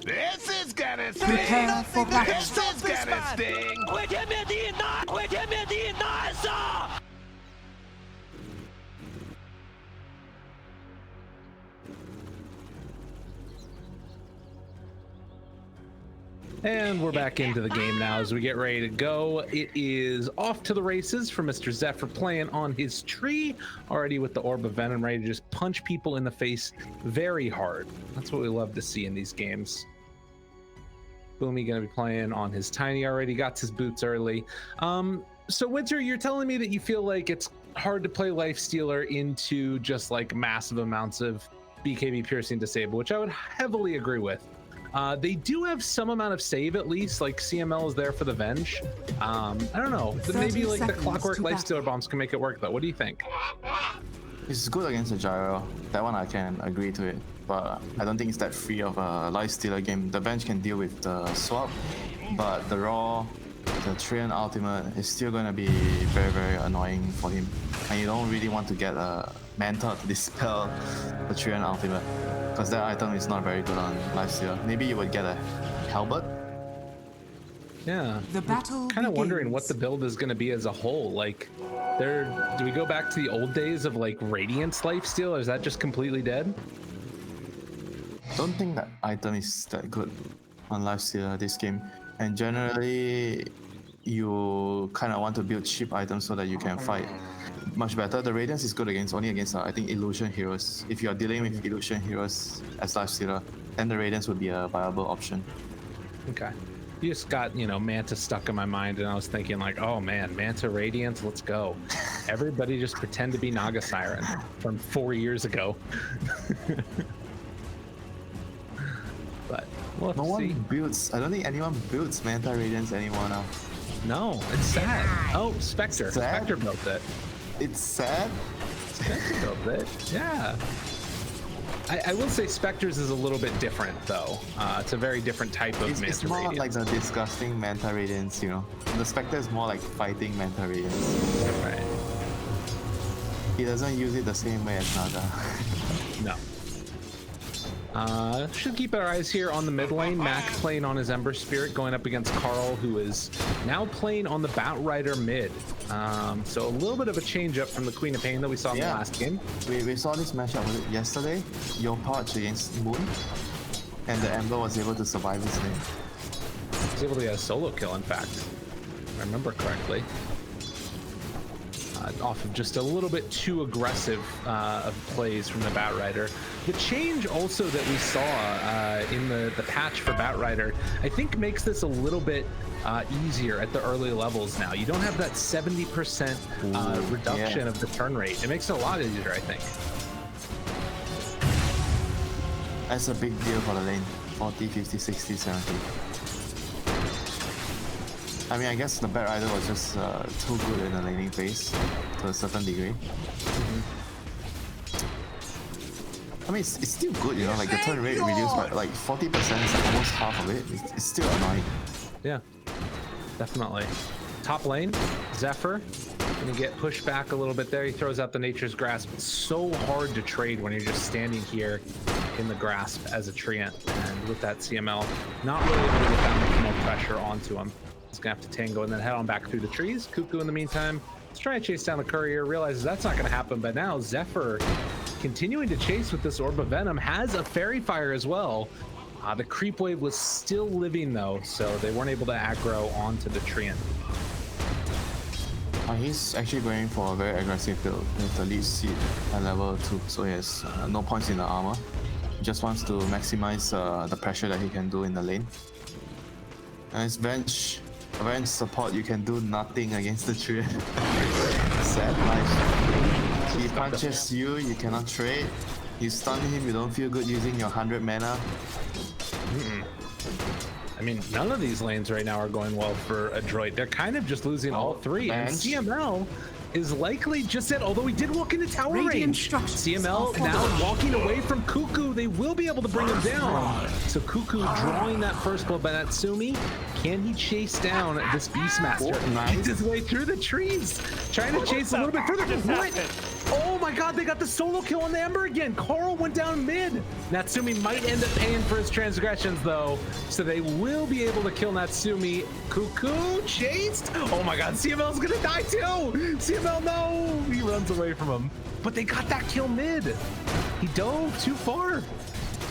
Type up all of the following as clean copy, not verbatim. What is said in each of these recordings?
This is gonna sting. Prepare for battle. This is gonna sting. And we're back into the game now as we get ready to go. It is off to the races for Mr. Zephyr playing on his tree, already with the Orb of Venom, ready to just punch people in the face very hard. That's what we love to see in these games. Boomy gonna be playing on his Tiny already, got his boots early. So Winter, you're telling me that you feel like it's hard to play Lifestealer into just like massive amounts of BKB piercing disable, which I would heavily agree with. They do have some amount of save, at least, like CML is there for the Venge. I don't know, maybe like the Clockwork Lifestealer bombs can make it work though. What do you think? It's good against the Gyro. That one I can agree to it, but I don't think it's that free of a Lifestealer game. The Venge can deal with the swap, but the Raw, the Treant ultimate is still going to be very, very annoying for him. And you don't really want to get a Manta to dispel the Treant ultimate, because that item is not very good on Lifestealer. Maybe you would get a Halberd. Yeah, The battle kind of wondering what begins. the build is going to be as a whole. Like, do we go back to the old days of like Radiance Lifesteal, or is that just completely dead? Don't think that item is that good on Lifestealer this game. And generally, you kind of want to build cheap items so that you can fight much better. The Radiance is good only against I think Illusion Heroes. If you are dealing with Illusion Heroes as Lifestealer, then the Radiance would be a viable option. Okay. You just got, Manta stuck in my mind, and I was thinking like, oh man, Manta Radiance, let's go. Everybody just pretend to be Naga Siren from 4 years ago. But we'll No see. one builds, I don't think anyone builds Manta Radiance anymore now. No, it's sad. Oh, Spectre. Sad? Spectre built it. It's sad. Spectre built it. Yeah. I will say Spectre's is a little bit different though. It's a very different type of Manta It's more Radiance. like the disgusting Manta Radiance, The Spectre is more like fighting Manta Radiance. Right. He doesn't use it the same way as Naga. No. Should keep our eyes here on the mid lane. Mac playing on his Ember Spirit, going up against Carl, who is now playing on the Batrider mid. So a little bit of a change up from the Queen of Pain that we saw in the last game. We saw this matchup yesterday. Yopach against Moon, and the Ember was able to survive his lane. He was able to get a solo kill, in fact, if I remember correctly. Off of just a little bit too aggressive of plays from the Batrider. The change also that we saw in the patch for Batrider, I think makes this a little bit easier at the early levels now. You don't have that 70% reduction of the turn rate. It makes it a lot easier, I think. That's a big deal for the lane. 40, 50, 60, 70. I mean, I guess the Batrider was just too good in the laning phase to a certain degree. I mean, it's still good, like the turn rate reduced by like 40%, is like almost half of it. It's still annoying. Yeah, definitely. Top lane, Zephyr, gonna get pushed back a little bit there. He throws out the Nature's Grasp. It's so hard to trade when you're just standing here in the grasp as a Treant, and with that CML, not really able to get that much more pressure onto him. He's gonna have to tango and then head on back through the trees. Cuckoo in the meantime, let's try and chase down the courier, realizes that's not gonna happen, but now Zephyr continuing to chase with this Orb of Venom, has a Fairy Fire as well. The creep wave was still living though, so they weren't able to aggro onto the Treant. He's actually going for a very aggressive build with the lead seed at level 2, so he has no points in the armor. He just wants to maximize the pressure that he can do in the lane. And his Venge support, you can do nothing against the tree. Sad life. He punches you, you cannot trade. You stun him, you don't feel good using your 100 mana. I mean, none of these lanes right now are going well for Adroit. They're kind of just losing all three. And CML is likely just it, although he did walk into tower range. CML now walking away from Cuckoo. They will be able to bring him down. So Cuckoo drawing that first blow by Natsumi. Can he chase down this Beastmaster? Gets his way through the trees, trying to chase a little bit further. What? Oh my god, they got the solo kill on the Ember again. Carl went down mid. Natsumi might end up paying for his transgressions though, so they will be able to kill Natsumi. Cuckoo chased. Oh my god, CML's gonna die too. CML, no, he runs away from him. But they got that kill mid. He dove too far.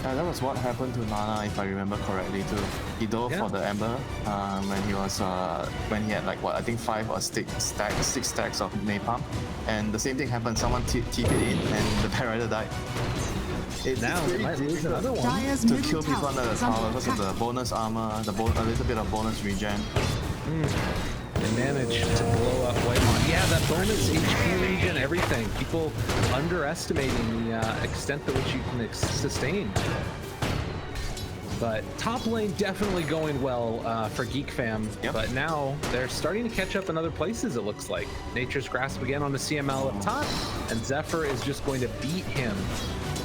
Yeah, that was what happened to Nana, if I remember correctly too. He dove for the Ember when he was when he had like what I think 5 or 6 stacks of napalm, and the same thing happened. Someone TP'd in, and the Parrider died. Now they might lose another one to kill people under the tower because of the bonus armor, a little bit of bonus regen. They managed to blow up Whitemon. Yeah, that bonus HP regen, everything. People underestimating the extent to which you can sustain. But top lane definitely going well for GeekFam. Yep. But now they're starting to catch up in other places, it looks like. Nature's Grasp again on the CML up top, and Zephyr is just going to beat him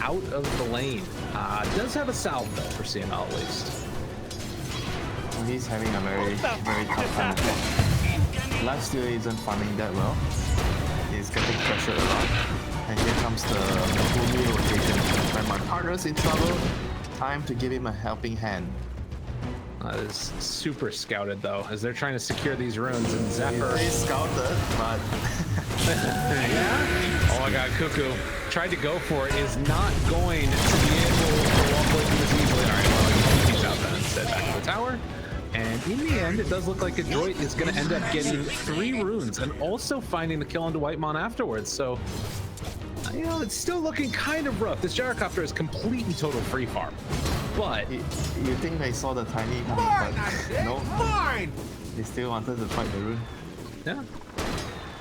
out of the lane. Does have a salve though for CML at least. He's having a very tough time. Lifesteal isn't farming that well. He's getting pressured a lot. And here comes the Fumi rotation. When my partner's in trouble, time to give him a helping hand. That is super scouted though, as they're trying to secure these runes, and Zephyr. He's scouted, but yeah. Oh my god, Cuckoo tried to go for it, is not going to be able to walk away from this easily. Alright, well, he's out then instead back to the tower. And in the end, it does look like Adroit is going to end up getting 3 runes and also finding the kill onto Whitemon afterwards. So, you know, it's still looking kind of rough. This Gyrocopter is complete and total free farm. But you think they saw the tiny coming, but no. They still wanted to fight the rune. yeah.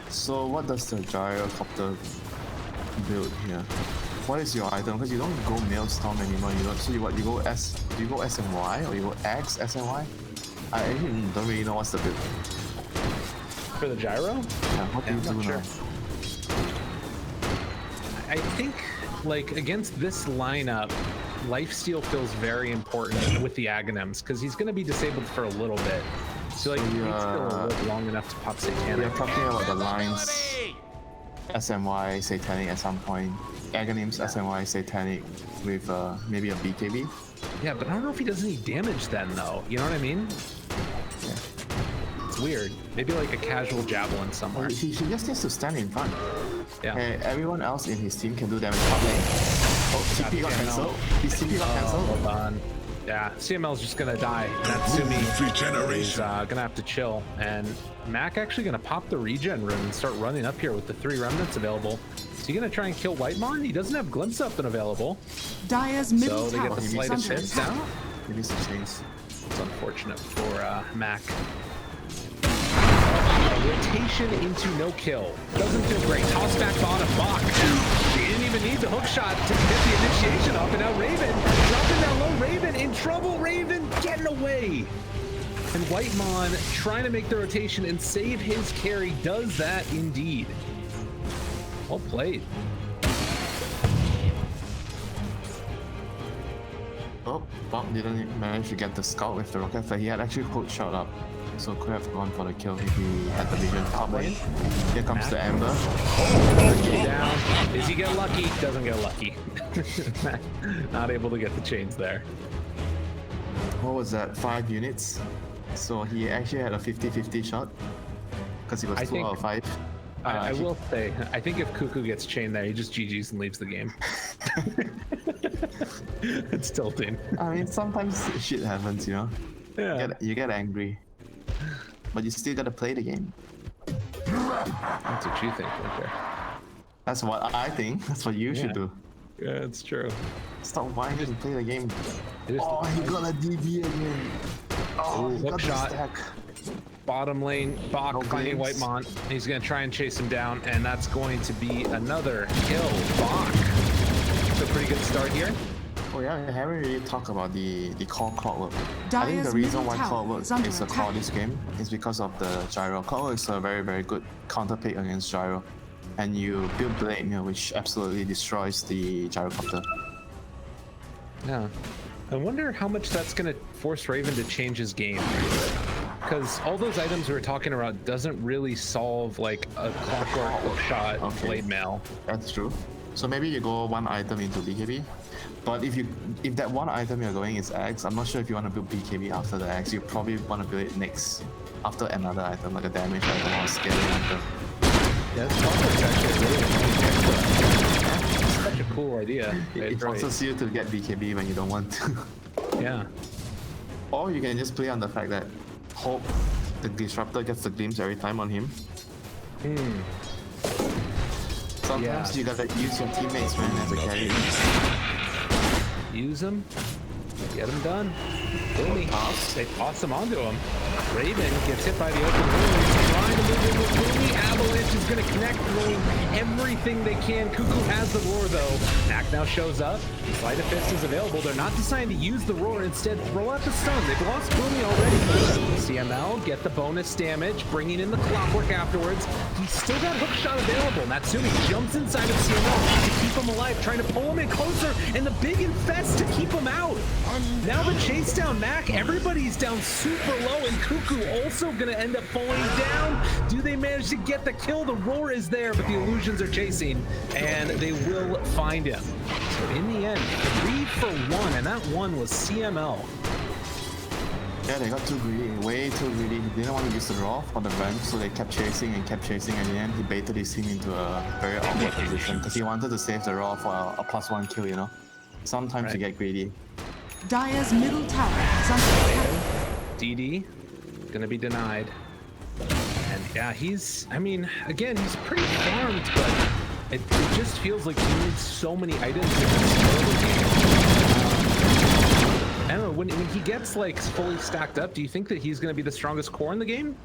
So what does the Gyrocopter build here? What is your item? Because you don't go Maelstrom anymore. You don't. So you what? You go S. Do you go S and Y or you go X S and Y? I actually don't really know what's the build. For the Gyro? Yeah, what do you do now? Sure. I think, like, against this lineup, lifesteal feels very important with the Aghanims, because he's going to be disabled for a little bit. So, like, he needs to live long enough to pop Satanic. We're talking about the lines SMY, Satanic at some point. Aghanims, SMY, Satanic with maybe a BKB. Yeah, but I don't know if he does any damage then, though. You know what I mean? Yeah. It's weird. Maybe like a casual javelin somewhere. He just needs to stand in front. Yeah. Everyone else in his team can do damage top lane. Oh, TP got cancelled. His TP got cancelled. Hold on. Yeah, CML's just gonna die. Natsumi is gonna have to chill. And Mac actually gonna pop the regen rune and start running up here with the 3 remnants available. Is he gonna try and kill Whitemon? He doesn't have Glimpse Up and available. Dire's middle So they get the slightest hits down. He needs to chase. It's unfortunate for Mac. Rotation into no kill. Doesn't feel great. Toss back bottom. Bach. He didn't even need the hook shot to get the initiation off. And now Raven dropping down low. Raven in trouble. Raven getting away. And Whitemon trying to make the rotation and save his carry. Does that indeed. Well played. Oh, Bob didn't manage to get the scout with the rocket, but he had actually hook shot up. So could have gone for the kill if he had the vision top lane. Here comes the Ember. Down. Does he get lucky? Doesn't get lucky. Not able to get the chains there. What was that? 5 units? So he actually had a 50-50 shot. Because he was 2 out of 5. I will say, I think if Cuckoo gets chained there, he just GG's and leaves the game. It's tilting. I mean, sometimes shit happens, you know? Yeah. You get angry. But you still gotta play the game. That's what you think, Winter. That's what I think. That's what you should do. Yeah, it's true. Stop whining and play the game. It is Oh, he got a DB again. Oh, he hook got the shot. stack. Bottom lane, Bach No finding games. Whitemon. He's gonna try and chase him down, and that's going to be another kill. Bach. It's a pretty good start here. Oh yeah, we haven't really talked about the core clockwork. I think Dire's the reason middle why tower clockwork is under is a core this game is because of the gyro. Clockwork is a very good counter pick against gyro. And you build blade, which absolutely destroys the Gyrocopter. Yeah. I wonder how much that's gonna force Raven to change his game. because all those items we were talking about doesn't really solve like a clockwork shot blade mail. That's true. So maybe you go one item into BKB. But if that one item you're going is Axe, I'm not sure if you want to build BKB after the Axe. You probably want to build it next after another item, like a damage item or a scaling item. Yeah, this clockwork's actually a really extra. It's such a cool idea. It forces you to get BKB when you don't want to. Yeah. Or you can just play on the fact that hope the Disruptor gets the glimpse every time on him. Sometimes you gotta use your teammates, man, as a carry. Use them, get them done. Boomy. They toss him onto him. Raven gets hit by the open wound. He's trying to move in with Boomy. Avalanche is going to connect, throwing everything they can. Cuckoo has the roar though. Mac now shows up. Sleight of Fist is available. They're not deciding to use the roar. Instead, throw out the stun. They've lost Boomy already. CML get the bonus damage, bringing in the clockwork afterwards. He's still got hook shot available. Natsumi jumps inside of CML to keep him alive, trying to pull him in closer, and the big infest to keep him out. Now the chase down Mac. Everybody's down super low, and Cuckoo also going to end up falling down. Do they manage to get the kill? The roar is there, but the illusions are chasing, and they will find him. So in the end, 3 for 1, and that one was CML. Yeah, they got too greedy, way too greedy. They didn't want to use the raw for the run, so they kept chasing, and in the end, he baited his team into a very awkward position because he wanted to save the raw for a +1 kill, you know? Sometimes you get greedy. Dire's middle tower is under attack. DD gonna be denied. And yeah, I mean, again, he's pretty farmed, but it just feels like he needs so many items to control the game. I don't know, when he gets like fully stacked up, do you think that he's gonna be the strongest core in the game?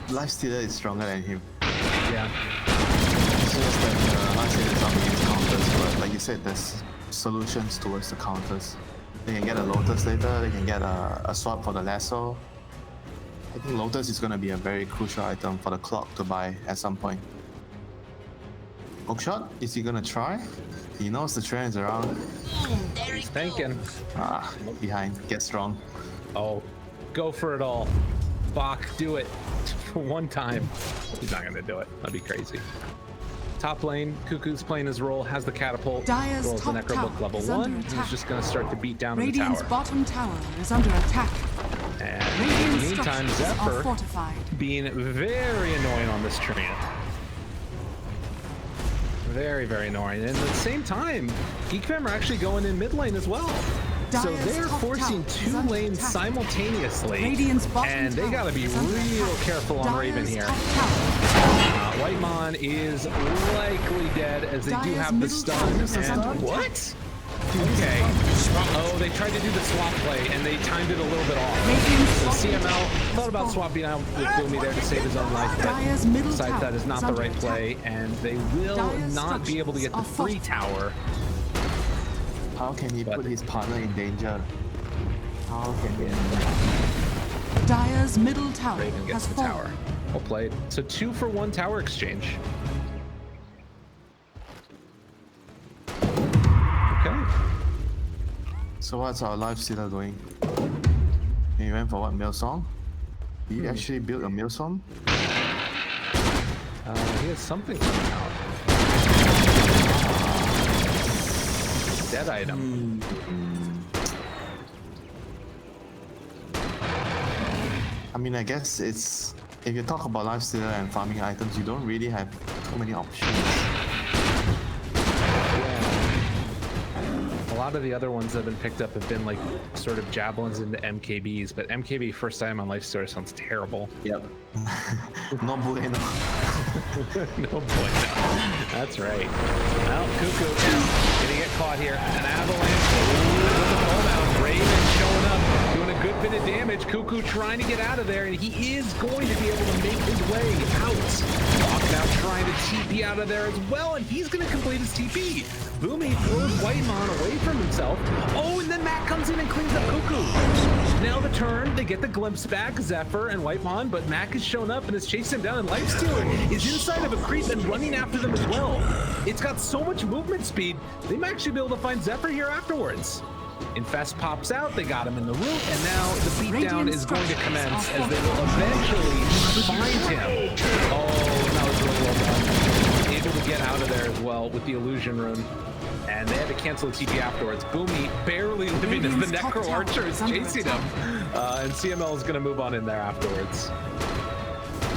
Lifestealer is stronger than him. Yeah. It's just that Lifestealer is not against counters, but like you said, there's solutions towards the counters. They can get a Lotus later, they can get a swap for the lasso. I think Lotus is going to be a very crucial item for the clock to buy at some point. Hookshot, is he going to try? He knows the train is around. He's thinking. Behind, get strong. Oh, go for it all. Bach, do it for one time. He's not gonna do it. That'd be crazy. Top lane, Cuckoo's playing his role, has the catapult, rolls the Necrobook level 1. He's just gonna start to beat down Radiant's the tower. bottom tower is under attack. And in the meantime, Zephyr being very annoying on this train. Very, very annoying. And at the same time, GeekFam are actually going in mid lane as well. So they're forcing 2 lanes simultaneously, and they gotta be real careful on Raven here. Whitemon is likely dead as they do have the stun. And what? Okay. Oh, they tried to do the swap play and they timed it a little bit off. So CML thought about swapping out with Boomy there to save his own life, but decides that is not the right play, and they will not be able to get the free tower. How can he put his partner in danger? How can he? Dire's middle tower Raven gets the tower. Well played. So 2 for 1 tower exchange. Okay. So what's our Lifestealer doing? He went for what, Milsong? He actually built a Milsong? He has something coming out. Dead item. I mean, I guess it's... If you talk about Lifestealer and farming items, you don't really have too many options. A lot of the other ones that have been picked up have been like sort of javelins into MKBs, but MKB first time on Lifestealer sounds terrible. Yep. No bueno. No bueno. That's right. Well, Cuckoo gonna get caught here. An avalanche. With the fall down. Raven showing up, doing a good bit of damage. Cuckoo trying to get out of there, and he is going to be able to make his way out. Bach now trying to TP out of there as well, and he's gonna complete his TP. Boomy throws Whitemon away from himself. Oh, and then Mac comes in and cleans up Cuckoo. Now the turn, they get the glimpse back, Zephyr and Whitemon, but Mac has shown up and has chased him down, and Lifestealer is inside of a creep and running after them as well. It's got so much movement speed, they might actually be able to find Zephyr here afterwards. Infest pops out, they got him in the root, and now the beatdown is going to commence as they will eventually find him. Oh, that was really well done. Able to get out of there as well with the illusion rune. And they had to cancel the TP afterwards. Boomy barely living as the Necro Archer is chasing him. And CML is going to move on in there afterwards.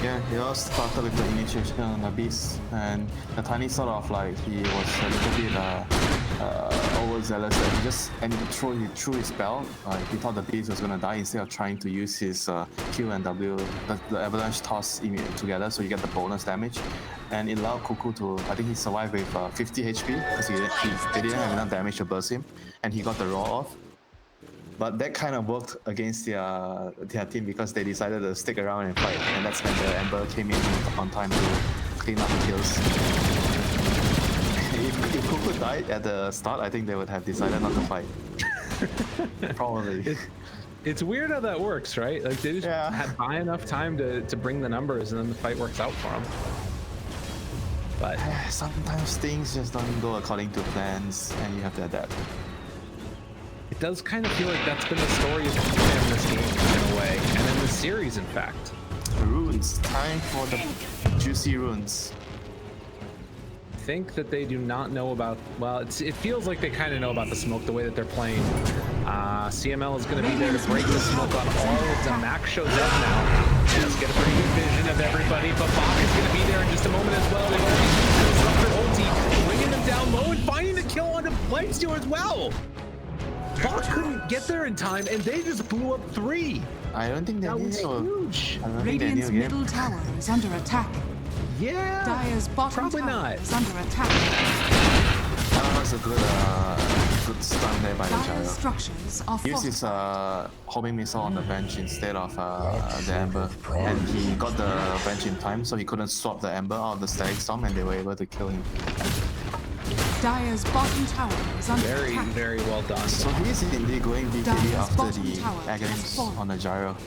Yeah, he all started with the initiation on the beast, and the tiny sort of like he was a little bit overzealous, and he threw his spell. He thought the beast was gonna die instead of trying to use his Q and W, the avalanche toss together, so you get the bonus damage. And it allowed Cuckoo to, I think he survived with 50 HP because they didn't have enough damage to burst him, and he got the raw off. But that kind of worked against their team because they decided to stick around and fight, and that's when the Ember came in on time to clean up the kills. If Cuckoo died at the start, I think they would have decided not to fight. Probably. It's weird how that works, right? Like they just had buy enough time to bring the numbers, and then the fight works out for them. But sometimes things just don't go according to plans, and you have to adapt. It does kind of feel like that's been the story of GeekFam in this game in a way, and in the series, in fact. Runes, time for the juicy runes. I think that they do not know about, well, it feels like they kind of know about the smoke the way that they're playing. CML is going to be there to break the smoke on all of them. Max shows up now. Just get a pretty good vision of everybody, but Bach is going to be there in just a moment as well. They've already used the Disruptor ulti, bringing them down low and finding the kill onto Flamestealer as well. Bach couldn't get there in time, and they just blew up 3. I don't think they that was huge. Radiant's middle tower is under attack. Yeah. Dire's bottom tower is under attack. That was a good stun there by the Gyro. Structures are He used his homing missile on the bench instead of the Ember, and he got the bench in time, so he couldn't swap the Ember out of the Static Storm, and they were able to kill him. Dire's bottom tower is under attack. Very well done. So he's indeed going BKB Dire's after bottom the tower Aghanim's on the Gyro.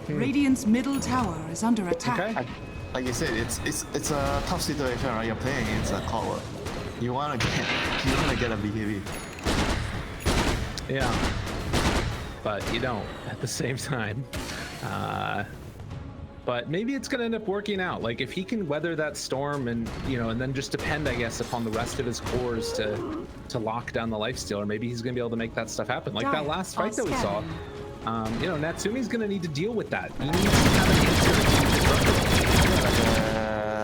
Radiant's middle tower is under attack. Okay. Like you said, it's a tough situation, right? You're playing against a Clockwork. You wanna get a BKB. Yeah, but you don't at the same time. But maybe it's gonna end up working out. Like if he can weather that storm, and and then just depend, I guess, upon the rest of his cores to lock down the lifestealer. Maybe he's gonna be able to make that stuff happen. Like that last fight that we saw. Natsumi's gonna need to deal with that. He needs to have an answer.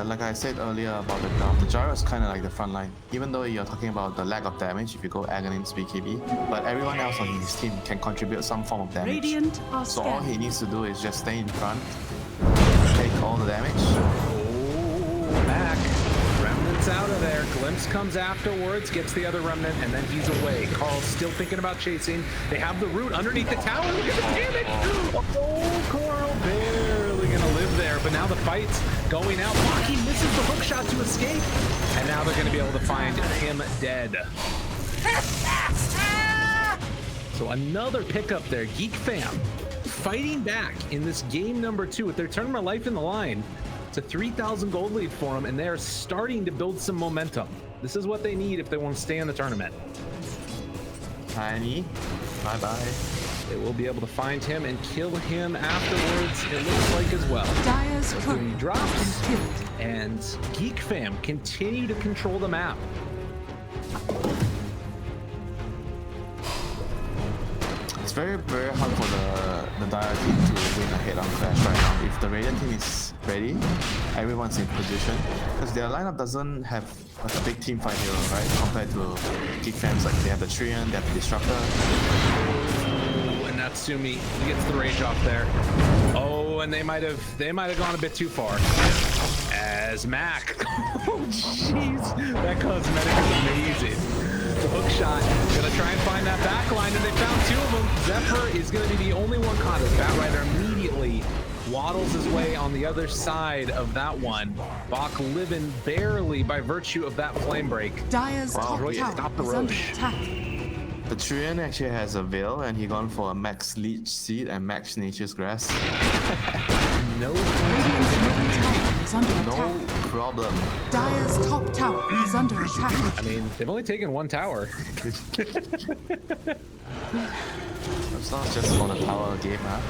Like I said earlier about the Gyro is kind of like the front line. Even though you're talking about the lack of damage if you go Aghanim's BKB, but everyone else on his team can contribute some form of damage. Radiant are so all he needs to do is just stay in front, take all the damage. Oh, back. Remnant's out of there. Glimpse comes afterwards, gets the other Remnant, and then he's away. Carl's still thinking about chasing. They have the root underneath the tower. Look at the damage. Oh, Coral barely gonna live there, but now the fight's going out. Baki misses the hook shot to escape, and now they're gonna be able to find him dead. So another pickup there. GeekFam fighting back in this game number 2 with their tournament life in the line. It's a 3,000 gold lead for them, and they're starting to build some momentum. This is what they need if they want to stay in the tournament. Tiny, bye-bye. They will be able to find him and kill him afterwards, it looks like, as well. Dire's Boom drops, and GeekFam continue to control the map. It's very, very hard for the Dire team to win ahead on Clash right now. If the Radiant team is ready, everyone's in position. Because their lineup doesn't have like a big team fight hero, right? Compared to GeekFam's, like they have the Treant, they have the Disruptor. Oh, and Natsumi gets the rage off there. Oh, and they might have gone a bit too far. As Mac. Oh, jeez. That cosmetic is amazing. The hook shot, gonna try and find that back line, and they found 2 of them. Zephyr is gonna be the only one caught as Batrider immediately waddles his way on the other side of that one. Bach living barely by virtue of that flame break. Dire's top tower Stop the is under Roche. attack. The Treant actually has a veil, and he gone for a max leech seed and max nature's grass. No. Radiant's middle tower is under No attack. problem. Dire's top tower is under attack. I mean, they've only taken one tower. It's not just for the tower game, huh?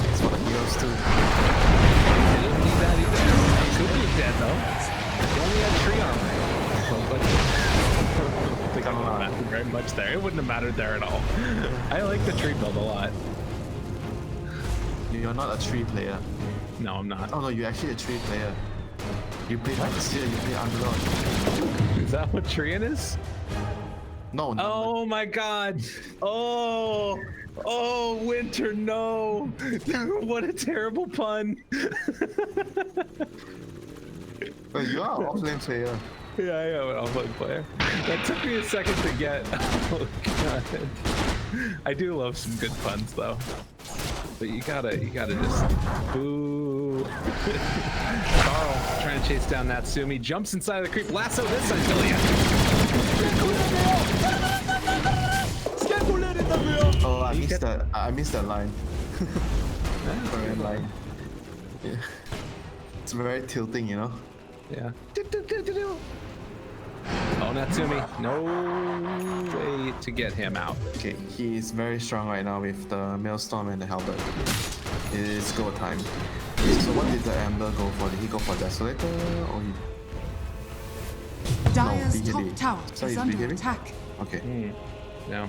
It's for the heroes too. They don't need that either. Could be dead though. They only had tree armor. But I think I'm not mattered very much there. It wouldn't have mattered there at all. I like the tree build a lot. You're not a tree player. No, I'm not. Oh no, you're actually a tree player. You play Maxia, you play Adroit. Is that what Treant is? No, no. Oh my god. Oh, Winter, no. What a terrible pun. But you are an offlane player. Yeah, I am an offline player. That took me a second to get. Oh god. I do love some good puns though. But you gotta just boo. Carl trying to chase down Natsumi, jumps inside of the creep, lasso this side, Billion. Oh, I missed that. I missed that line. Korean line. Yeah. It's very tilting, you know. Yeah. Oh, Natsumi, no way to get him out. Okay, he is very strong right now with the Maelstrom and the Halberd. It is go time. So what did the Amber go for? Did he go for Desolator or he... Dire's BKB. top tower Sorry, is it's under BKB? attack. Okay, No.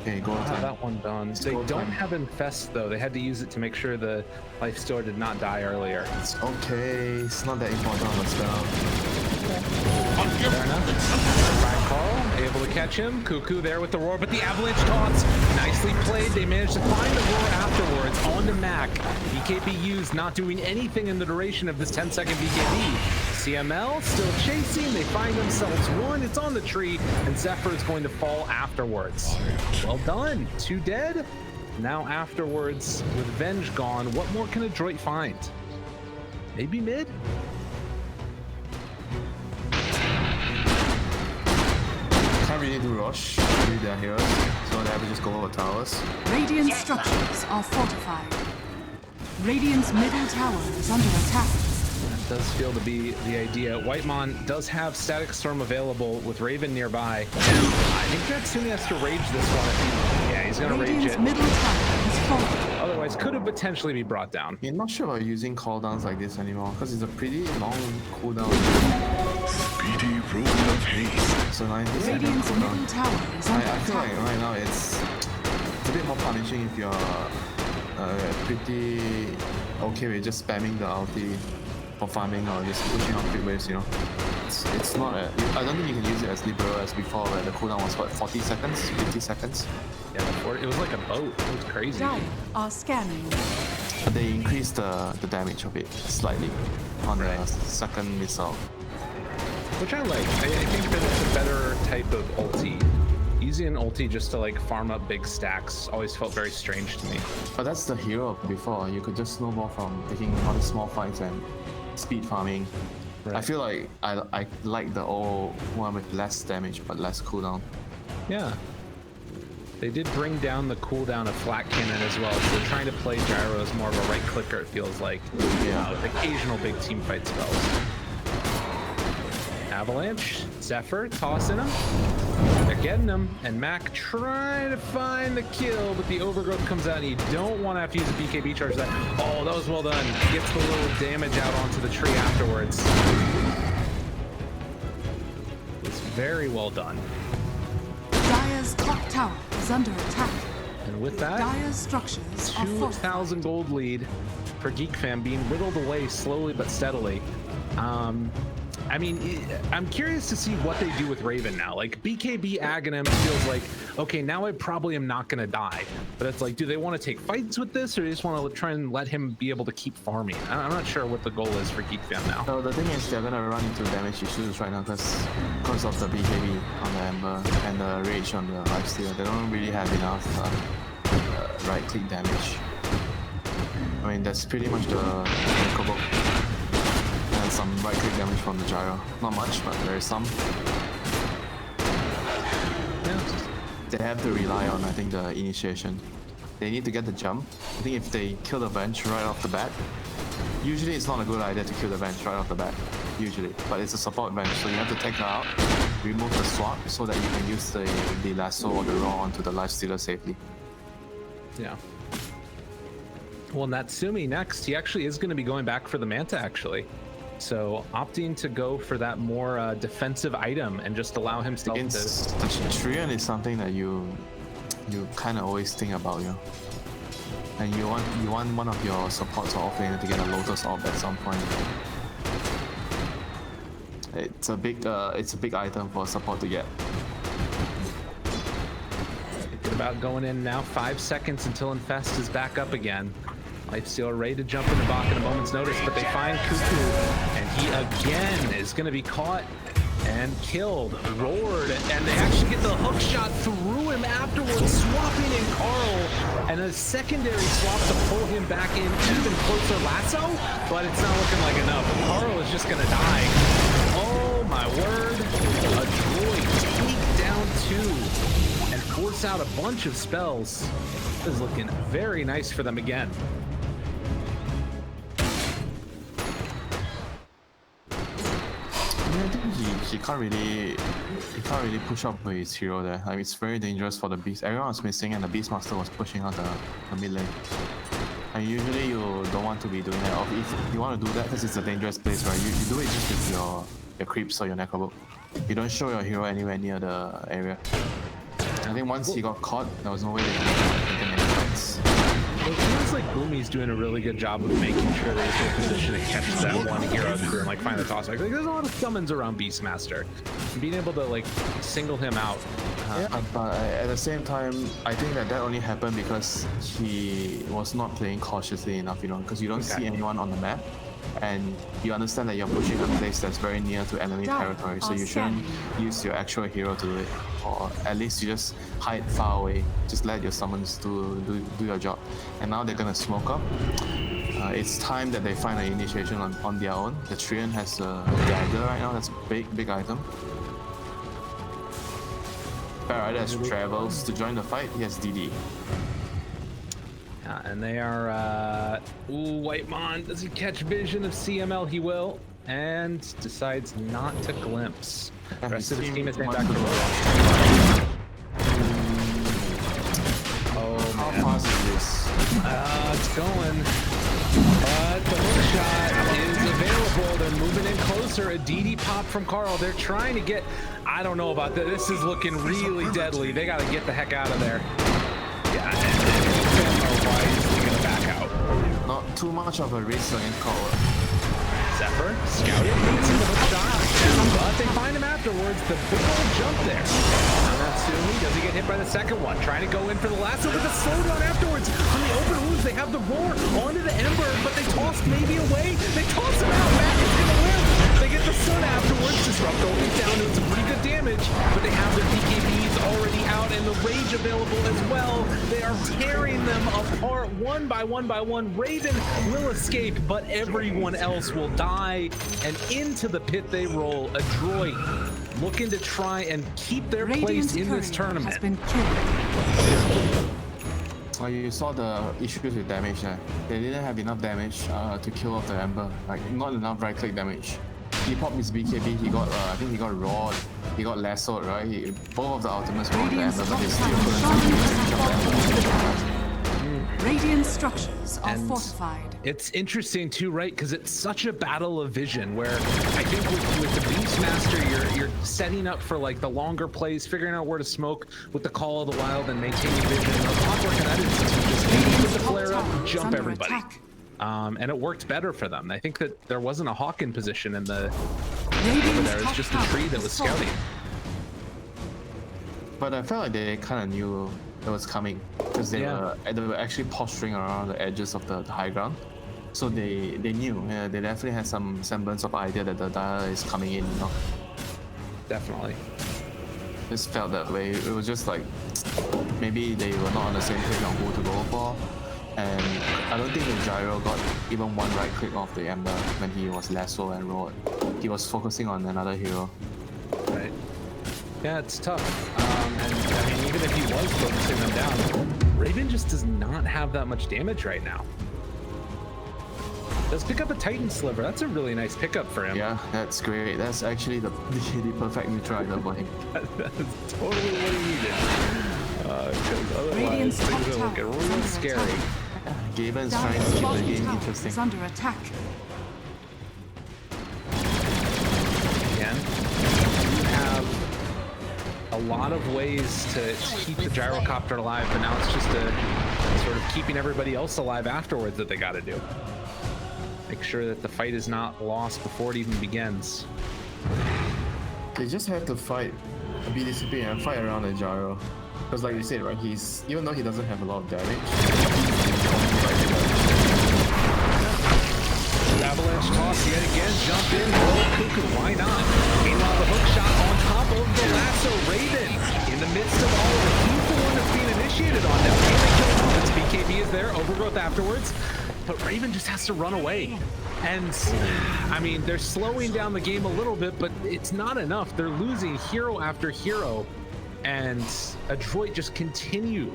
okay, go Have time. that one done. They go don't time. have Infest though. They had to use it to make sure the life store did not die earlier. It's okay, it's not that important on the spell. Fair enough. Brian Carl, able to catch him. Cuckoo there with the roar, but the avalanche taunts. Nicely played. They managed to find the roar afterwards. On to Mac. BKB used, not doing anything in the duration of this 10-second BKB. CML still chasing. They find themselves one. It's on the tree, and Zephyr is going to fall afterwards. Well done. 2 dead. Now afterwards, with Venge gone, what more can Adroit find? Maybe mid? Can't really do rush with their heroes, so they have to just go over towers. Radiant structures are fortified. Radiant's middle tower is under attack. Does feel to be the idea. Whitemon does have Static Storm available with Raven nearby. I think Natsumi has to rage this one. Yeah, he's gonna rage Radiant's it. middle tower has fallen. Otherwise, could have potentially be brought down. I'm not sure about using cooldowns like this anymore, because it's a pretty long cooldown. Speedy rule of haste. So 90 seconds Radiant's middle cooldown. tower is under I feel attack. like right now it's a bit more punishing if you're pretty okay with just spamming the ulti for farming or just pushing out quick waves, you know. It's not a, I don't think you can use it as liberal as before where the cooldown was what, 40 seconds, 50 seconds. Yeah, before, it was like a boat. It was crazy. Dire are scanning. But they increased the damage of it slightly on the second missile. Which I like. I think that it's a better type of ulti. Using an ulti just to like farm up big stacks always felt very strange to me. But that's the hero before. You could just snowball from taking all the small fights and speed farming. Right. I feel like I like the old one with less damage but less cooldown. Yeah. They did bring down the cooldown of Flat Cannon as well, so they're trying to play Gyro as more of a right clicker, it feels like. Yeah. With occasional big team fight spells. Avalanche, Zephyr tossing him. They're getting him, and Mac trying to find the kill, but the overgrowth comes out, and you don't want to have to use a BKB charge that. Oh, that was well done. Gets the little damage out onto the tree afterwards. It's very well done. Dire's top tower is under attack. And with that, Dire's structures are fortified. 2,000 gold lead for GeekFam, being whittled away slowly but steadily. I mean, I'm curious to see what they do with Raven now. Like, BKB Aghanim feels like, okay, now I probably am not going to die. But it's like, do they want to take fights with this, or do they just want to try and let him be able to keep farming? I'm not sure what the goal is for GeekFam now. So the thing is they're gonna run into damage issues right now because of the BKB on the Ember and the Rage on the Lifesteal. They don't really have enough right click damage. I mean, that's pretty much the combo. And some right click damage from the Gyro. Not much, but there is some. Yeah. they have to rely on, I think, the initiation. They need to get the jump. I think if they kill the bench right off the bat, usually it's not a good idea to kill the bench right off the bat, usually. But it's a support bench, so you have to take her out, remove the swap so that you can use the lasso or the raw onto the lifestealer safely. Yeah. Well, Natsumi next, he actually is going to be going back for the Manta, actually. So opting to go for that more defensive item and just allow himself to... The Trian is something that you kind of always think about, you know. And you want one of your supports or offlaner to get a Lotus Orb at some point. It's a big item for a support to get. Thinking about going in now. 5 seconds until Infest is back up again. Lifestealer ready to jump in the box at a moment's notice, but they find Cuckoo, and he again is going to be caught and killed. Roared, and they actually get the hook shot through him afterwards, swapping in Carl, and a secondary swap to pull him back in even closer lasso, but it's not looking like enough. Carl is just going to die. Oh my word. Adroit take down 2 and force out a bunch of spells. This is looking very nice for them again. I think he can't really push up with his hero there. Like, it's very dangerous for the beast. Everyone was missing and the Beastmaster was pushing out the mid lane. And usually you don't want to be doing that. Or if you want to do that, because it's a dangerous place, right? You do it just with your creeps or your necrobook. You don't show your hero anywhere near the area. I think once he got caught, there was no way they could make fights. It feels like Boomy's doing a really good job of making sure that he's in position to catch that one hero through and like find the toss back. Like, there's a lot of summons around Beastmaster. And being able to like single him out. Yeah, but at the same time, I think that only happened because he was not playing cautiously enough, you know, because you don't see anyone on the map. And you understand that you're pushing a place that's very near to enemy territory, so you shouldn't use your actual hero to do it, or at least you just hide far away. Just let your summons do your job. And now they're gonna smoke up. It's time that they find an initiation on their own. The Trian has a dagger right now. That's a big item. Paradice travels to join the fight. He has DD. And they are, White Mon, does he catch vision of CML? He will, and decides not to glimpse. The rest of his team is heading back to the road. Oh, how fast is this? It's going. But the hook shot is available. They're moving in closer. A DD pop from Carl. They're trying to get, I don't know about that. This is looking really deadly. They got to get the heck out of there. Yeah, why is he gonna back out? Not too much of a risk against Carl. Zephyr scouting, gets in the hook shot, but they find him afterwards. The big old jump there. Natsumi, does he get hit by the second one? Trying to go in for the lasso with the slowdown afterwards. On the open wounds, they have the roar onto the Ember, but they toss maybe away. They toss him out back into the limb. They get the sun afterwards. Disrupt goes down, doing some pretty good damage, but they have their PKBs already out and the rage available as well. They are tearing them apart one by one. Raven will escape, but everyone else will die, and into the pit they roll. Adroit looking to try and keep their place in this tournament. Has been killed. Well, you saw the issues with damage there. They didn't have enough damage to kill off the Ember. Like, not enough right-click damage. He popped his BKB, he got, I think he got Rod, he got Lassoed, right? Both of the ultimates were on the Ember, but they still couldn't. Radiant structures are fortified. It's interesting too, right? Because it's such a battle of vision where I think with the Beastmaster, you're setting up for like the longer plays, figuring out where to smoke with the Call of the Wild and maintaining vision. Poplar in that instance, you just with the flare up, jump everybody. And it worked better for them. I think that there wasn't a hawk in position in the over there. It's just a tree that was scouting. But I felt like they kind of knew it was coming because they were actually posturing around the edges of the high ground. So they knew. Yeah, they definitely had some semblance of idea that the Dire is coming in, you know. Definitely. Just felt that way. It was just like maybe they were not on the same page on who to go for. And I don't think the Gyro got even one right click off the Ember when he was Lasso and Road. He was focusing on another hero. Right. Yeah, it's tough. And I mean, even if he was focusing them down, Raven just does not have that much damage right now. Does pick up a Titan Sliver. That's a really nice pickup for him. Yeah, that's great. That's actually the perfect neutralizer for him. That's totally what he needed. Because otherwise, Radiant's top things are tower looking is real under scary. attack. Gaben's trying to Dire's keep the bottom game tower interesting. is under attack. Again, you have a lot of ways to keep the Gyrocopter alive, but now it's just a sort of keeping everybody else alive afterwards that they got to do. Make sure that the fight is not lost before it even begins. They just have to fight, be disciplined and fight around the gyro. Because like you said, right, he's, even though he doesn't have a lot of damage, Avalanche toss yet again, jump in, roll cuckoo, why not? Meanwhile, the hook shot on top of the lasso. Raven, in the midst of all of it, he's the one that's being initiated on now. Can they kill him? Its BKB is there, overgrowth afterwards, but Raven just has to run away. And, I mean, they're slowing down the game a little bit, but it's not enough. They're losing hero after hero, and Adroit just continue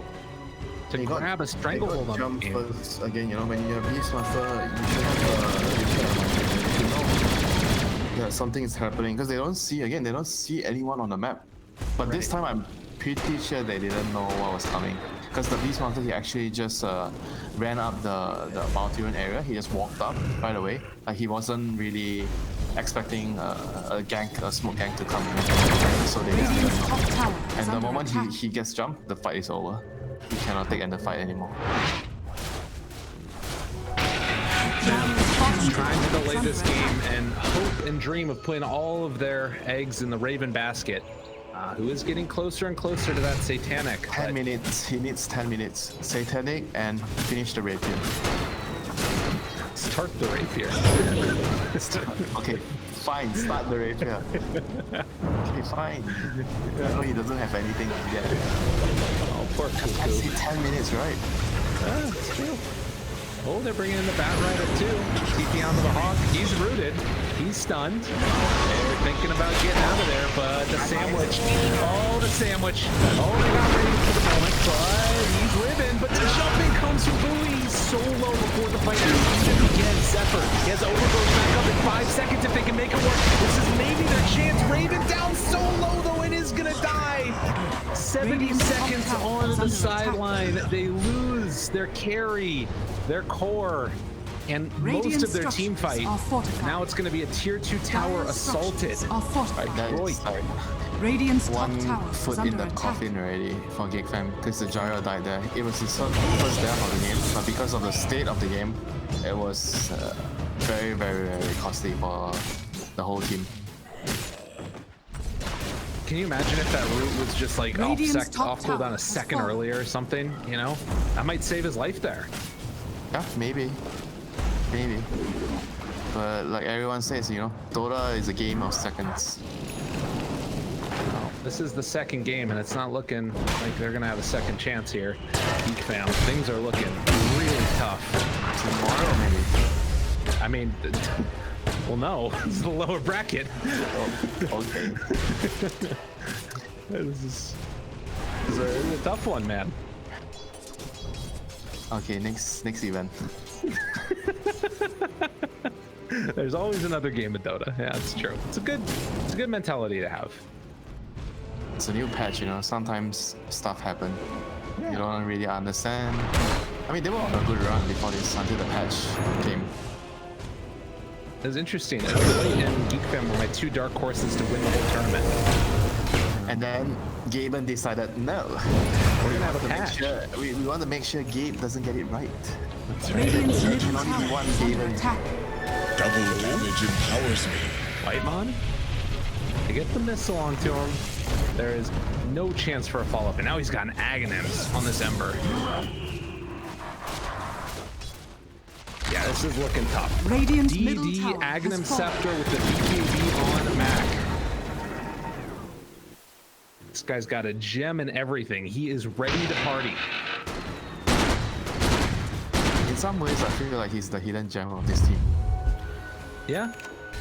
to grab a stranglehold on the game. first, again, you know, when you have Beastmaster, you should have yeah, something is happening because they don't see anyone on the map. But this time I'm pretty sure they didn't know what was coming. Because the Beastmaster, he actually just ran up the Balturian area. He just walked up right away. Like he wasn't really expecting a smoke gank to come in. So they just Radiant's didn't top know. tower is And the under moment attack. he gets jumped, the fight is over. He cannot take the fight anymore. Trying to delay this game and hope and dream of putting all of their eggs in the Raven basket. Who is getting closer and closer to that Satanic. 10 minutes. He needs 10 minutes. Satanic and finish the rapier. Start the rapier. Okay, fine. Start the rapier. Okay, fine. No, he doesn't have anything yet. Oh, poor I Cuckoo. see 10 minutes, right? That's true. Oh, they're bringing in the Bat Rider too. TP onto the Hawk. He's rooted. He's stunned. They're thinking about getting out of there, but the sandwich. Oh, the sandwich. Oh, they got ready for the moment, but he's living. But the jumping comes from Bowie. He's so low before the fight even begins. Zephyr, he has overgrowth back up in 5 seconds if they can make it work. This is maybe their chance. Raven down so low, though, it is gonna die. 70 seconds on the sideline. They lose their carry, their core, and most of their team fight. Now it's going to be a tier 2 tower assaulted by Adroit. Radiant's top One tower is foot in under the attack. coffin already for GeekFam because the gyro died there. It was his first death of the game, but because of the state of the game, it was very, very, very costly for the whole team. Can you imagine if that root was just like off cooldown tower a has second fallen. earlier or something, you know? That might save his life there. Yeah, maybe. Maybe. But like everyone says, you know, Dota is a game of seconds. This is the second game, and it's not looking like they're going to have a second chance here. GeekFam, things are looking really tough. Tomorrow, maybe. I mean, well, no, this is the lower bracket. Oh, okay. This is a tough one, man. Okay, next event. There's always another game of Dota. Yeah, it's true. It's a good mentality to have. It's a new patch, you know. Sometimes stuff happen. Yeah. You don't really understand. I mean, they were on a good run before this until the patch came. It was interesting. Adroit and GeekFam were my 2 dark horses to win the whole tournament. And then Gaben decided, no, We're gonna have a make patch. sure, we want to make sure Gabe doesn't get it right. Radiant's There middle can only be tower one is under Gaben. attack. Double damage empowers me. Whitemon? They get the missile onto him. There is no chance for a follow-up, and now he's got an Aghanims on this Ember. Yeah, this is looking tough. Radiant's middle DD tower has Aghanim fallen. Scepter with the BKB on Mac. This guy's got a gem and everything. He is ready to party. In some ways, I feel like he's the hidden gem of this team. Yeah,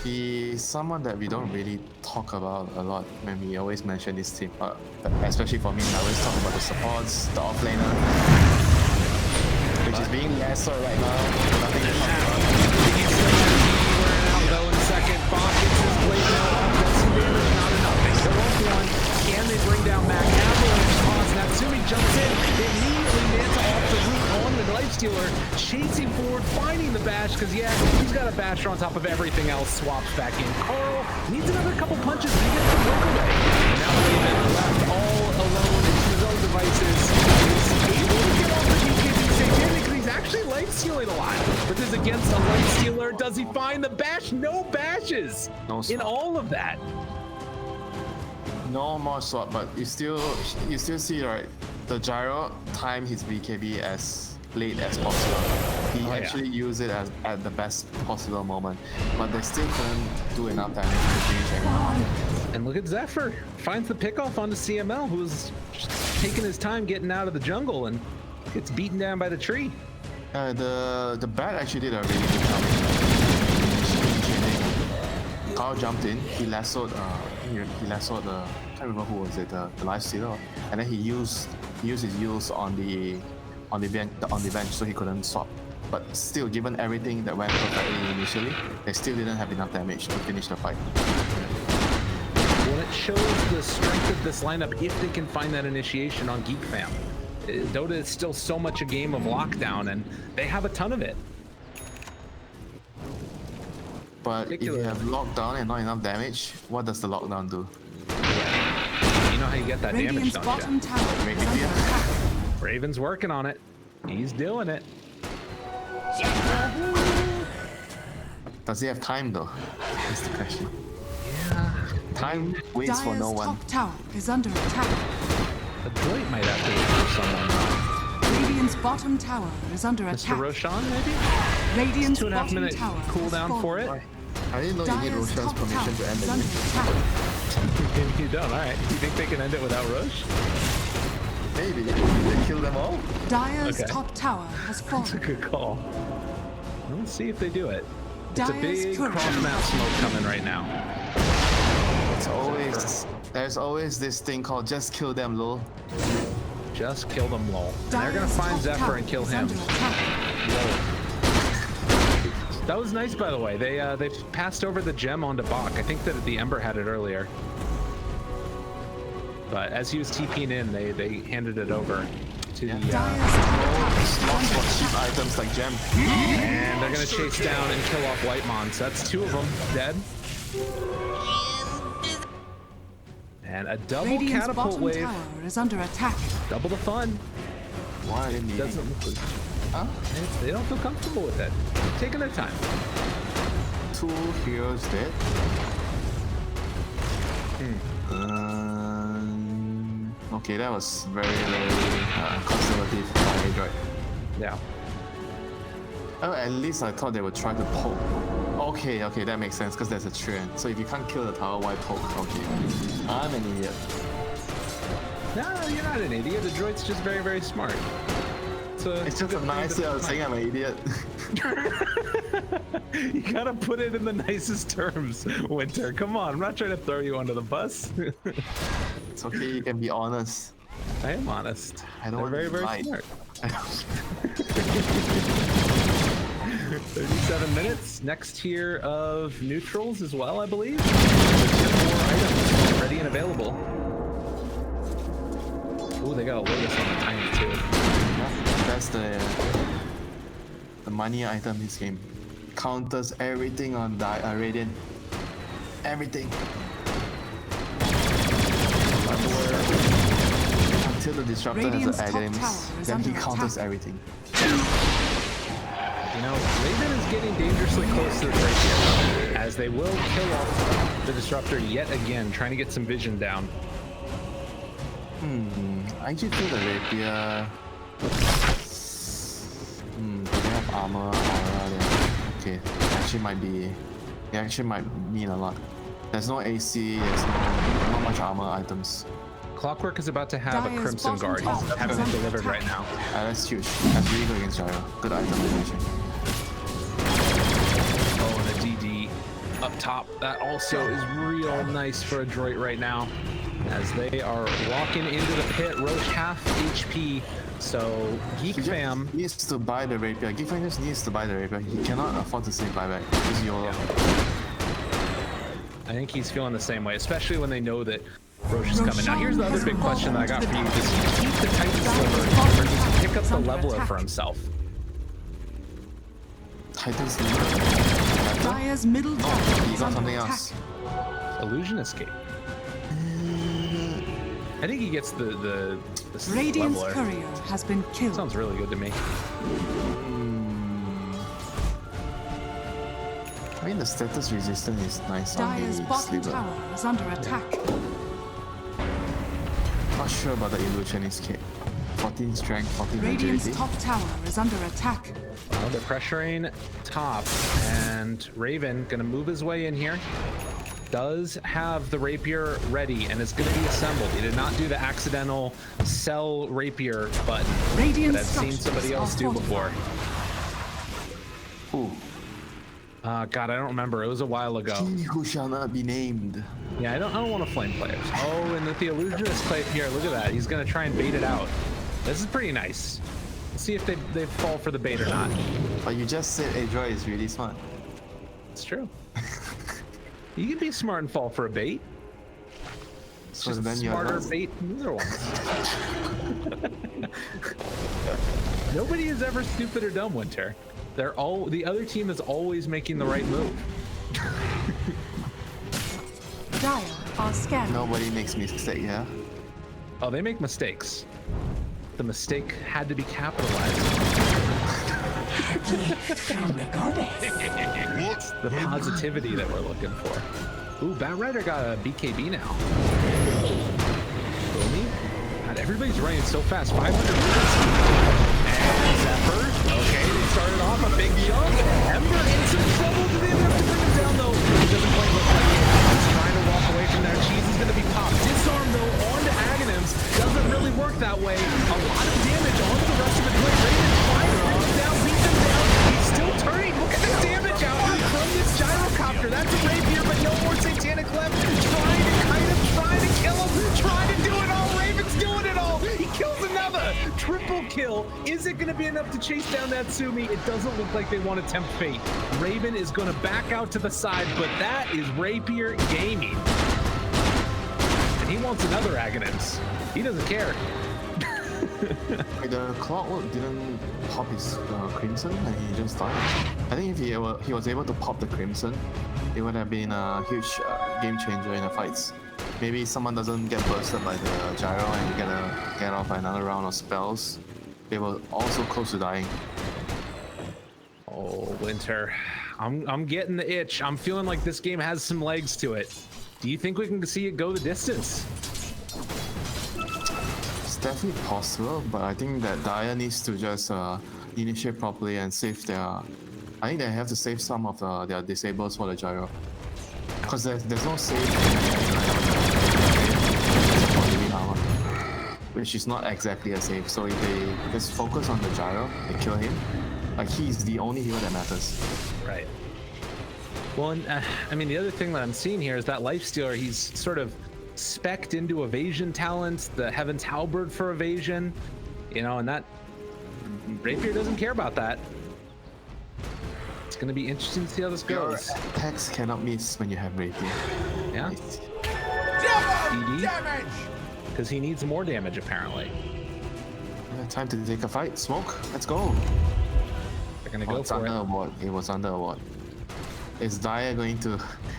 He's someone that we don't really talk about a lot when we always mention this team. Especially for me, I always talk about the supports, the offlaner, which is being lassoed right now. Nothing to talk about. Though in second, Bach gets his blade now off. That's some damage, not enough. They kill off one. Can they bring down Mac? Avalanche toss. Natsumi jumps in. Immediately Manta off the root on the Lifestealer, chasing forward, finding the bash, because yeah, he's got a basher on top of everything else. Swaps back in. Carl needs another couple punches to get the break away. And now Raven left all alone into his own devices. He's able to get off the BKB save because he's actually life stealing a lot. But this is against a life stealer. Does he find the bash? No bashes in all of that. No more swap, but you still see, right? The Gyro timed his BKB as late as possible. He actually used it at the best possible moment, but they still couldn't do enough damage to finish everyone. And look at Zephyr. Finds the pickoff onto CML, who was just taking his time getting out of the jungle and gets beaten down by the tree. The bat actually did a really good job. Carl jumped in, he lassoed the, I can't remember who was it, the Lifestealer, and then he used his use on the bench so he couldn't swap. But still, given everything that went perfectly initially, they still didn't have enough damage to finish the fight. Well, it shows the strength of this lineup if they can find that initiation on GeekFam. Dota is still so much a game of lockdown, and they have a ton of it. But if you have lockdown and not enough damage, what does the lockdown do? You know how you get that damage, don't bottom you? tower Make is it under feel. attack. Raven's working on it. He's doing it. Does he have time though? That's the question. Yeah. Time waits for Dire's no one. top tower is under attack. Adroit might have to wait for someone. Radiant's bottom tower is under Mr. attack. Roshan, maybe? Radiant's 2.5 bottom minute tower cooldown has for it. fallen. I didn't know you need Dire's Roshan's top permission tower to end is the under game. attack. Maybe you don't. All right. You think they can end it without Rosh? Maybe. They kill them all? Dire's Okay. top tower has That's a fallen. good call. Let's see if they do it. It's a Dire's big turret. cross-map smoke coming right now. There's always this thing called just kill them, lol. Just kill them, lol. And they're gonna Dire's find top Zephyr tower and kill is him. under attack. That was nice, by the way. They passed over the gem onto Bach. I think that the Ember had it earlier. But as he was TPing in, they handed it over to the... Dire's top tower is Slots under for cheap attack. items like gem. And they're gonna chase down and kill off Lightmon. So that's two of them dead. And a double Radiant's catapult bottom wave. tower is under attack. Double the fun. Why are they needing? Doesn't look... Huh? They don't feel comfortable with it. Taking their time. 2 heroes dead. Okay, that was very conservative by Adroit. Yeah. Oh, at least I thought they would try to poke. Okay, that makes sense because there's a trend. So if you can't kill the tower, why poke? Okay, I'm an idiot. No, you're not an idiot. The droid's just very, very smart. It's just a nice way of saying I'm an idiot. You gotta put it in the nicest terms, Winter. Come on, I'm not trying to throw you under the bus. It's okay, you can be honest. I am honest. I don't They're very, want to very be smart. 37 minutes. Next tier of neutrals as well, I believe. 4 items ready and available. Ooh, they got a Lotus on the tiny too. That's the money item in this game. Counters everything on Radiant. Everything. Until the disruptor Radiant's has top the items, tower is then he under counters attack. everything. You know, Raven is getting dangerously close to the break here, as they will kill off the disruptor yet again, trying to get some vision down. I actually feel the rapier. Do they have armor? Aura there? Okay, it actually might mean a lot. There's no AC, there's not much armor items. Clockwork is about to have a Dire's Crimson bottom Guard. tower He's is having it under delivered attack. right now. That's huge. That's really good against Gyro. Good item position. Oh, and a DD. up top. That also is real nice for Adroit right now, as they are walking into the pit. Roche half HP, so GeekFam needs to buy the rapier. GeekFam just needs to buy the rapier. He cannot afford to save buyback. He's YOLO. I think he's feeling the same way, especially when they know that Roche is coming. Now here's the other big question that I got for you. Does he keep the Titan sliver, or does he pick up the leveler for himself? Titan's Dire's middle tower he is got under something attack. else. Illusion escape. I think he gets the Radiant's leveler. courier has been killed. Sounds really good to me. I mean, the status resistance is nice on Dire's the bottom sliver. tower is under attack. Not sure about the illusion escape. 14 strength, 14 Radiant's agility. top tower is under attack. Well, they're pressuring top, and Raven gonna move his way in here. Does have the rapier ready, and it's gonna be assembled. He did not do the accidental sell rapier button Radiant that I've seen structures somebody else are do before. Ooh. God, I don't remember. It was a while ago. He who shall not be named. Yeah, I don't want to flame players. Oh, and with the illusionist clay here, look at that. He's gonna try and bait it out. This is pretty nice. Let's see if they fall for the bait or not. But you just said Adroit is really smart. It's true. You can be smart and fall for a bait. It's So just then you're smarter not- bait than the other ones. Nobody is ever stupid or dumb, Winter. The other team is always making the right move. Dire are scanning. Nobody makes mistake, yeah? Oh, they make mistakes. The mistake had to be capitalized. It's the positivity that we're looking for. Ooh, Bat Rider got a BKB now. Boomy. God, everybody's running so fast. 500 meters. And Zephyr. Okay, they started off a big jump. Ember in some trouble. Do they have to bring him down, though? It doesn't quite look like it. He's trying to walk away from there. Cheese is going to be popped. Disarm, though, onto Aghanims. Doesn't really work that way. A lot of damage onto the rest of the play. Raven trying to knock down, beat them down. He's still turning. Look at the damage out from this Gyrocopter. That's a rapier, but no more Satanic left. Trying to kill him. Trying to do it all. Raven's doing it all. He kills another. Triple kill. Is it going to be enough to chase down that Sumi? It doesn't look like they want to tempt fate. Raven is going to back out to the side, but that is Rapier Gaming. And he wants another Aghanims. He doesn't care. Wait, the Clockwork didn't pop his Crimson and he just died. I think if he was able to pop the Crimson, it would have been a huge game changer in the fights. Maybe someone doesn't get bursted by the Gyro and get off by another round of spells. They were also close to dying. Oh, Winter. I'm getting the itch. I'm feeling like this game has some legs to it. Do you think we can see it go the distance? It's definitely possible, but I think that Dire needs to just initiate properly and save their... I think they have to save some of their disables for the Gyro. Because there's no save armor, which is not exactly a save. So if they just focus on the Gyro, they kill him. Like, he's the only hero that matters. Right. Well, and, I mean, the other thing that I'm seeing here is that Lifestealer, he's sort of specced into evasion talents, the Heaven's Halberd for evasion, you know, and that Rapier doesn't care about that. It's going to be interesting to see how this Your goes. attacks cannot miss when you have Rapier. Yeah. Double damage! Because he needs more damage, apparently. Yeah, time to take a fight. Smoke, let's go. They're going to go It's for under it. award. It was under award. Is Dire going to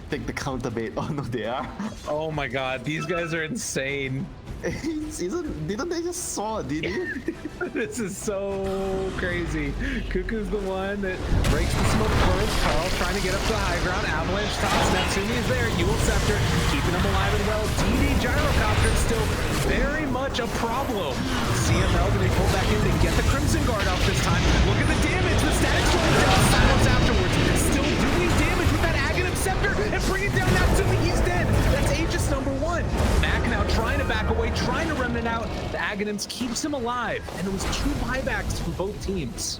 take the counter bait? Oh no, they are. Oh my god, these guys are insane. Didn't they just saw it, did you? This is so crazy. Cuckoo's the one that breaks the smoke first. Carl trying to get up to the high ground. Avalanche tops. Natsumi is there. Yule Scepter keeping him alive and well. DD Gyrocopter is still very much a problem. CML going to pull back in to get the Crimson Guard off this time. Look at the damage. The static slowing down. Silence afterwards. Still doing damage with that Aghanim Scepter and bringing down Natsumi. He's dead. That's Aegis #1. Mac now trying to back away, trying to remnant out. The Aghanims keeps him alive, and it was 2 buybacks from both teams.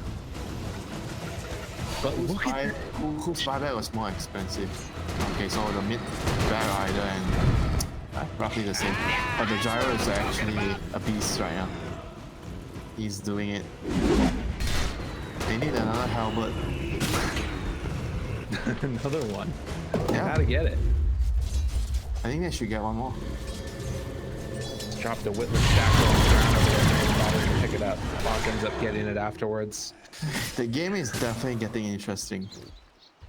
But look at whose buyback was more expensive? Okay, so the mid Bear Rider and roughly the same. But the Gyro is actually a beast right now. He's doing it. They need another halberd. another one. Yeah. Gotta get it. I think they should get one more. Just drop the Witless Shackle on the ground over there. Maybe bother to pick it up. Bach ends up getting it afterwards. The game is definitely getting interesting.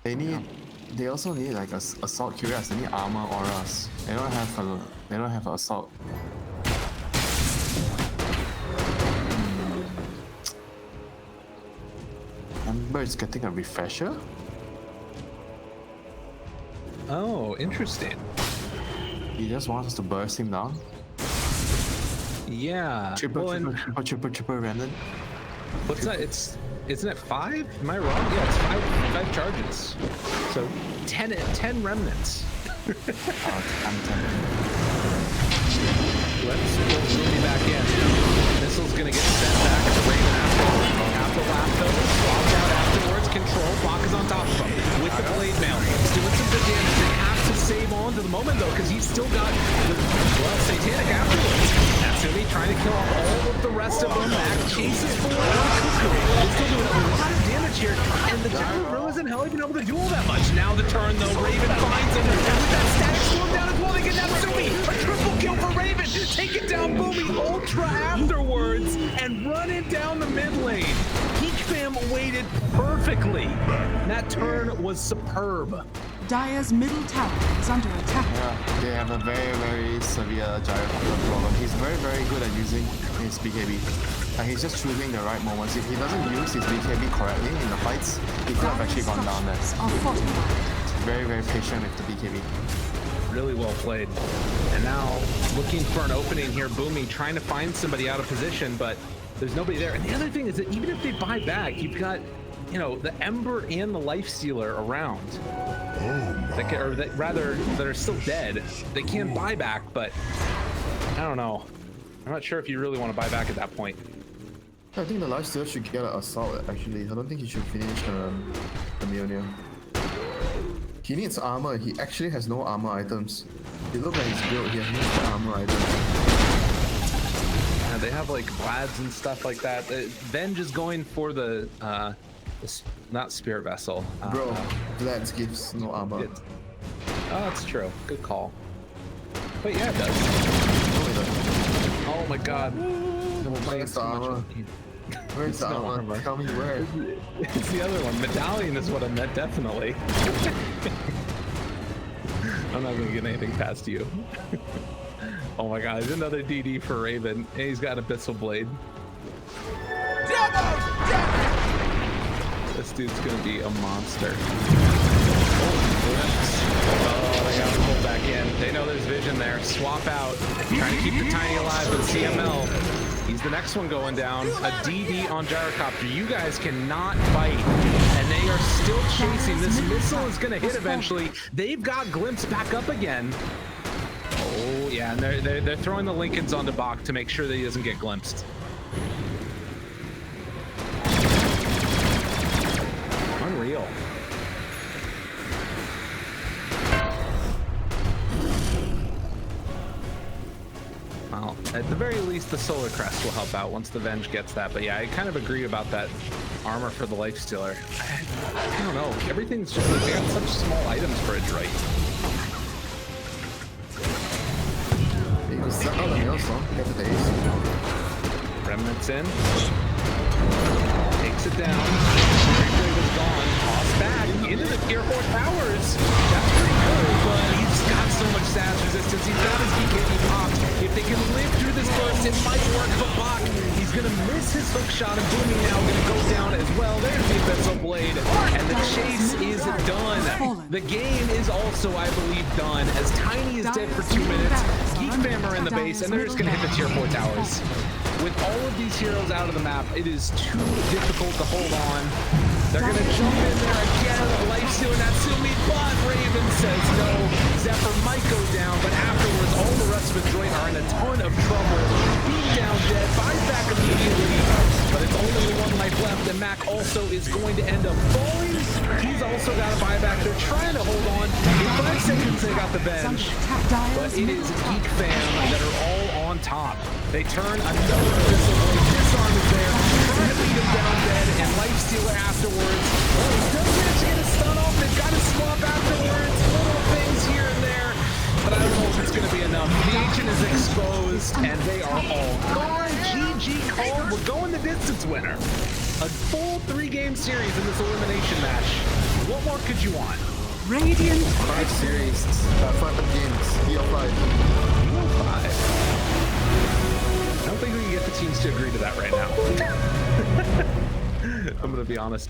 They also need like assault curious. They need armor auras. They don't have assault. Ember is getting a refresher. Oh, interesting. He just wants to burst him down. Yeah. Triple remnant. What's that? Isn't it 5? Am I wrong? Yeah, it's 5 charges. So 10 remnants. I'm 10. Let's pull Ruby back in. Missile's gonna get sent back to Raven afterwards. Have the lap though. Swapped out afterwards. Control. Bach is on top of him with the blade mail. He's doing some good damage. They have to save on to the moment though, because he's still got the Satanic afterwards. Natsumi trying to kill off all of the rest of them. Mac chases forward. He's still doing a lot of damage here, and the Gyro isn't hell even able to do all that much. Now the turn though, Raven finds him. With that static storm down as well, they get Natsumi. A triple kill for Raven. Taking down Boomy Ultra afterwards and running down the mid lane. GeekFam waited perfectly. That turn was superb. Dire's middle tower is under attack. Yeah, they have a very, very severe Gyrocopter problem. He's very, very good at using his BKB. And he's just choosing the right moments. If he doesn't use his BKB correctly in the fights, he could have actually gone down there. Are fortified. Very, very patient with the BKB. Really well played. And now looking for an opening here, Boomy trying to find somebody out of position, but there's nobody there. And the other thing is that even if they buy back, you've got, you know, the Ember and the Life Stealer around. That are still dead. They can buy back, but I don't know. I'm not sure if you really want to buy back at that point. I think the Lifestealer should get an assault actually. I don't think he should finish the Mjolnir. He needs armor. He actually has no armor items. He looks like he's built. He has no armor items. Yeah, they have like Vlads and stuff like that. Venge is going for the not Spirit Vessel. Bro, Vlad's gives no armor. Oh, that's true. Good call. But yeah, it does. Oh my god. Where's the armor? Where's the armor? Tell me where. It's the other one. Medallion is what I meant, definitely. I'm not gonna get anything past you. Oh my god, there's another DD for Raven. And he's got Abyssal Blade. This dude's gonna be a monster. Oh, they got him pulled back in. They know there's vision there. Swap out. Trying to keep the Tiny alive with CML. He's the next one going down. A DD on Gyrocopter. You guys cannot fight. And they are still chasing. This missile is going to hit eventually. They've got Glimpse back up again. Oh, yeah. And they're throwing the Lincolns onto Bach to make sure that he doesn't get glimpsed. Unreal. Well, at the very least, the Solar Crest will help out once the Venge gets that. But yeah, I kind of agree about that armor for the Life Stealer. I don't know. Everything's just like, they got such small items for Adroit. Remnants in. Takes it down. Raven's gone. Tossed back into the tier 4 towers. That's pretty cool, but he's got so much sash resistance. He's got his BKB popped. If they can live through this burst, it might work for Bach. He's gonna miss his hook shot, and Boomy now gonna go down as well. There's the Abyssal Blade, and the chase is done. The game is also, I believe, done, as Tiny is dead for 2 minutes. GeekFam are in the base, and they're just gonna hit the tier 4 towers. With all of these heroes out of the map, it is too difficult to hold on. They're gonna jump in there again. Life Stealer Natsumi, but Raven says no. Zephyr might go down, but afterwards, all the rest of Adroit are in a ton of trouble. Being down dead, buys back immediately, but it's only only one life left, and Mac also is going to end up falling. He's also got a buyback. They're trying to hold on. In 5 seconds, they got the bench. But it is GeekFam that are all on top. They turn another missile blade. Disarm is there. Trying to beat him down dead, and Lifestealer afterwards. Well, he does manage to get a stun off. They've got a swap afterwards. Little things here and there. But I don't know if it's going to be enough. The Ancient is exposed, and they are all gone. GG called. We're going the distance winner. A full 3-game series in this elimination match. What more could you want? Radiant 5 series, 5 games, BO5. BO5. I don't think we can get the teams to agree to that right now. I'm going to be honest.